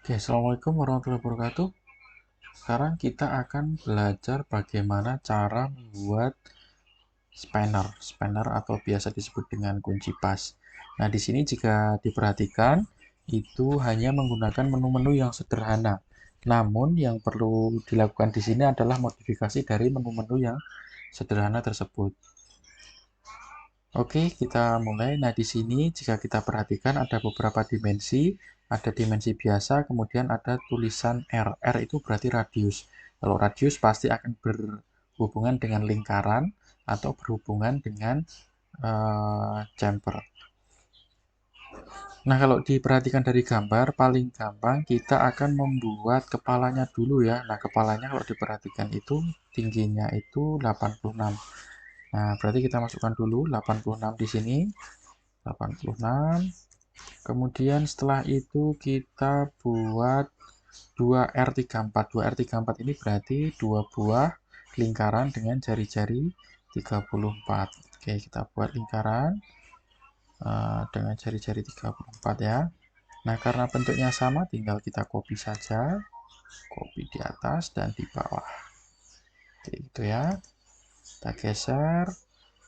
Oke, Assalamualaikum warahmatullahi wabarakatuh. Sekarang kita akan belajar bagaimana cara membuat spanner atau biasa disebut dengan kunci pas. Nah, di sini jika diperhatikan, itu hanya menggunakan menu-menu yang sederhana. Namun, yang perlu dilakukan di sini adalah modifikasi dari menu-menu yang sederhana tersebut. Oke, kita mulai. Nah, di sini jika kita perhatikan ada beberapa dimensi, ada dimensi biasa, kemudian ada tulisan R. R itu berarti radius. Kalau radius pasti akan berhubungan dengan lingkaran atau berhubungan dengan chamfer. Nah, kalau diperhatikan dari gambar, paling gampang kita akan membuat kepalanya dulu ya. Nah, kepalanya kalau diperhatikan itu tingginya itu 86. Nah, berarti kita masukkan dulu 86 di sini. 86. Kemudian setelah itu kita buat 2R34. 2R34 ini berarti dua buah lingkaran dengan jari-jari 34. Oke, kita buat lingkaran dengan jari-jari 34 ya. Nah, karena bentuknya sama, tinggal kita copy saja. Copy di atas dan di bawah. Oke, itu ya. Kita geser.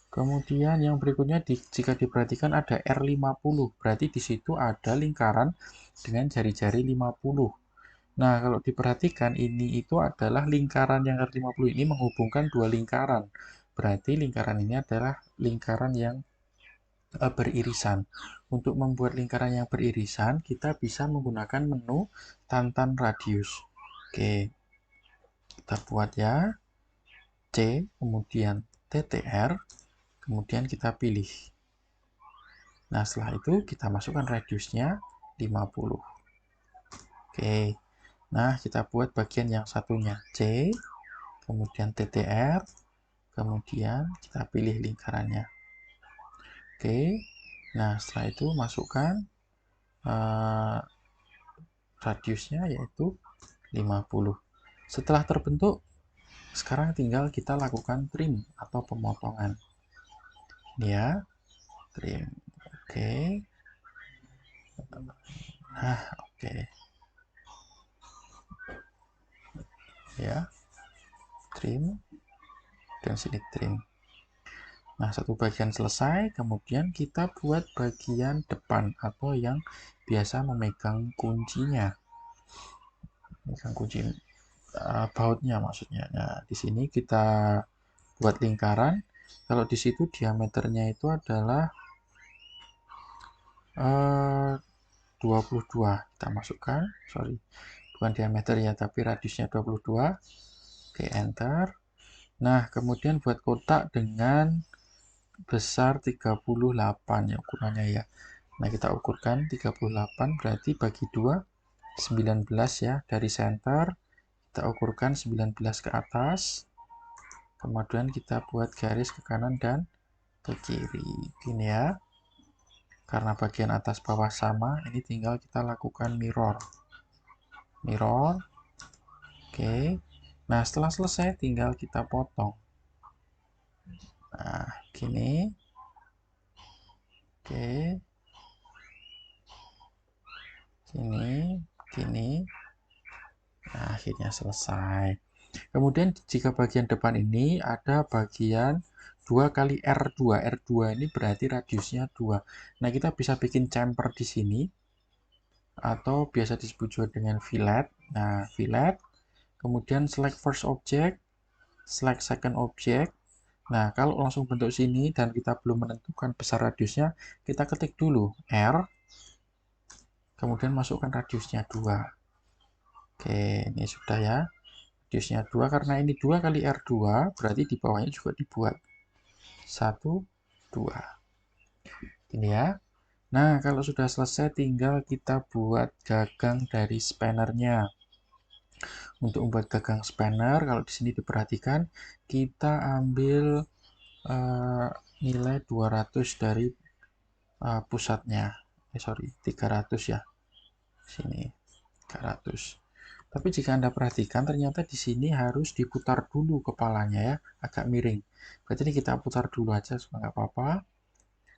Kemudian yang berikutnya jika diperhatikan ada R50, berarti di situ ada lingkaran dengan jari-jari 50. Nah, kalau diperhatikan ini itu adalah lingkaran yang R50 ini menghubungkan dua lingkaran. Berarti lingkaran ini adalah lingkaran yang beririsan. Untuk membuat lingkaran yang beririsan, kita bisa menggunakan menu tantan radius. Oke, kita buat ya. C, kemudian TTR, kemudian kita pilih. Nah, setelah itu kita masukkan radiusnya 50. Oke. Nah, kita buat bagian yang satunya C, kemudian TTR, kemudian kita pilih lingkarannya. Oke. Nah, setelah itu masukkan radiusnya yaitu 50. Setelah terbentuk, sekarang tinggal kita lakukan trim atau pemotongan. Ini ya, trim. Oke. Nah, oke. Ya, trim. Dan sini trim. Nah, satu bagian selesai, kemudian kita buat bagian depan atau yang biasa memegang kuncinya. Memegang kunci bautnya maksudnya. Nah, di sini kita buat lingkaran. Kalau di situ diameternya itu adalah 22. Kita masukkan, sorry, bukan diameter ya, tapi radiusnya 22. Oke, enter. Nah, kemudian buat kotak dengan besar 38 ya ukurannya ya. Nah, kita ukurkan 38 berarti bagi 2 19 ya. Dari center kita ukurkan 19 ke atas. Kemudian kita buat garis ke kanan dan ke kiri. Gini ya. Karena bagian atas bawah sama, ini tinggal kita lakukan mirror. Mirror. Oke. Nah, setelah selesai tinggal kita potong. Nah, gini. Oke. Gini. Nah, akhirnya selesai. Kemudian jika bagian depan ini ada bagian 2 kali R2. R2 ini berarti radiusnya 2. Nah, kita bisa bikin chamfer di sini atau biasa disebut juga dengan fillet. Nah, fillet. Kemudian select first object, select second object. Nah, kalau langsung bentuk sini dan kita belum menentukan besar radiusnya, kita ketik dulu R, kemudian masukkan radiusnya 2. Oke, ini sudah ya. Radiusnya 2 karena ini 2 kali R2, berarti di bawahnya juga dibuat 1, 2. Ini ya. Nah, kalau sudah selesai tinggal kita buat gagang dari spannernya. Untuk membuat gagang spanner, kalau di sini diperhatikan, kita ambil nilai 200 dari pusatnya. Sorry, 300 ya. Sini, 300. Tapi jika Anda perhatikan, ternyata di sini harus diputar dulu kepalanya ya, agak miring. Berarti ini kita putar dulu aja, supaya nggak apa-apa.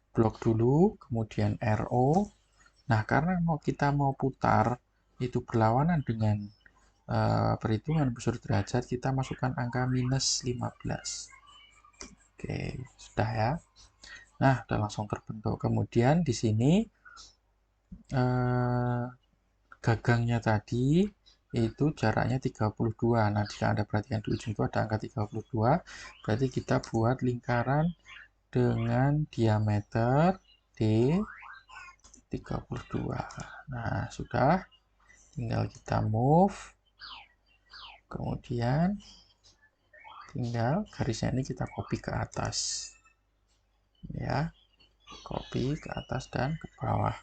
Blok dulu, kemudian RO. Nah, karena kita mau putar, itu berlawanan dengan perhitungan busur derajat, kita masukkan angka minus 15. Oke, sudah ya. Nah, udah langsung terbentuk. Kemudian di sini gagangnya tadi itu jaraknya 32. Nah, jika Anda perhatikan di ujung itu ada angka 32, berarti kita buat lingkaran dengan diameter D 32. Nah, sudah. Tinggal kita move. Kemudian tinggal garisnya ini kita copy ke atas. Ya, copy ke atas dan ke bawah.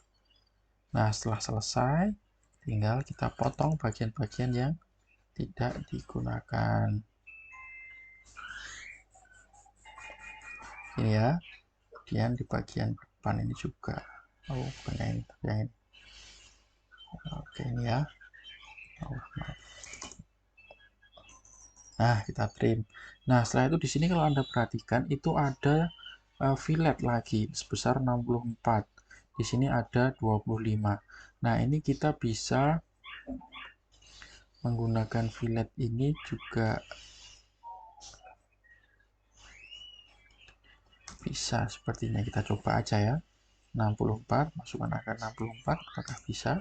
Nah, setelah selesai, tinggal kita potong bagian-bagian yang tidak digunakan. Ini ya, kemudian di bagian depan ini juga. Oh, bukan yang ini, tapi yang ini. Oke, ini ya. Oh, maaf. Nah, kita trim. Nah, setelah itu di sini kalau Anda perhatikan itu ada fillet lagi sebesar 64. Di sini ada 25. Nah, ini kita bisa menggunakan fillet ini juga bisa sepertinya. Kita coba aja ya. 64, masukkan angka 64, apakah bisa?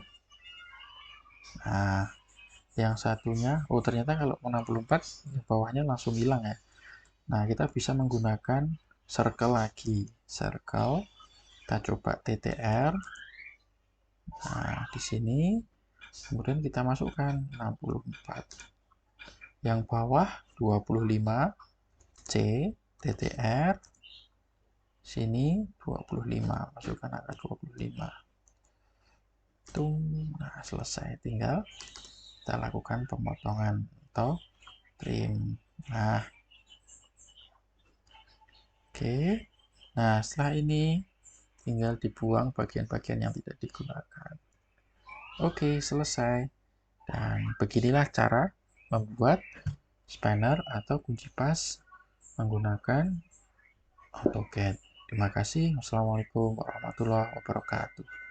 Nah, yang satunya, oh ternyata kalau 64, bawahnya langsung hilang ya. Nah, kita bisa menggunakan circle lagi. Circle, kita coba TTR. Nah, di sini, kemudian kita masukkan 64. Yang bawah 25, C, TTR. Sini 25, masukkan angka 25. Nah, selesai. Tinggal kita lakukan pemotongan atau trim. Nah, oke. Nah, setelah ini tinggal dibuang bagian-bagian yang tidak digunakan. Oke, selesai. Dan beginilah cara membuat spanner atau kunci pas menggunakan AutoCAD. Terima kasih. Wassalamualaikum warahmatullahi wabarakatuh.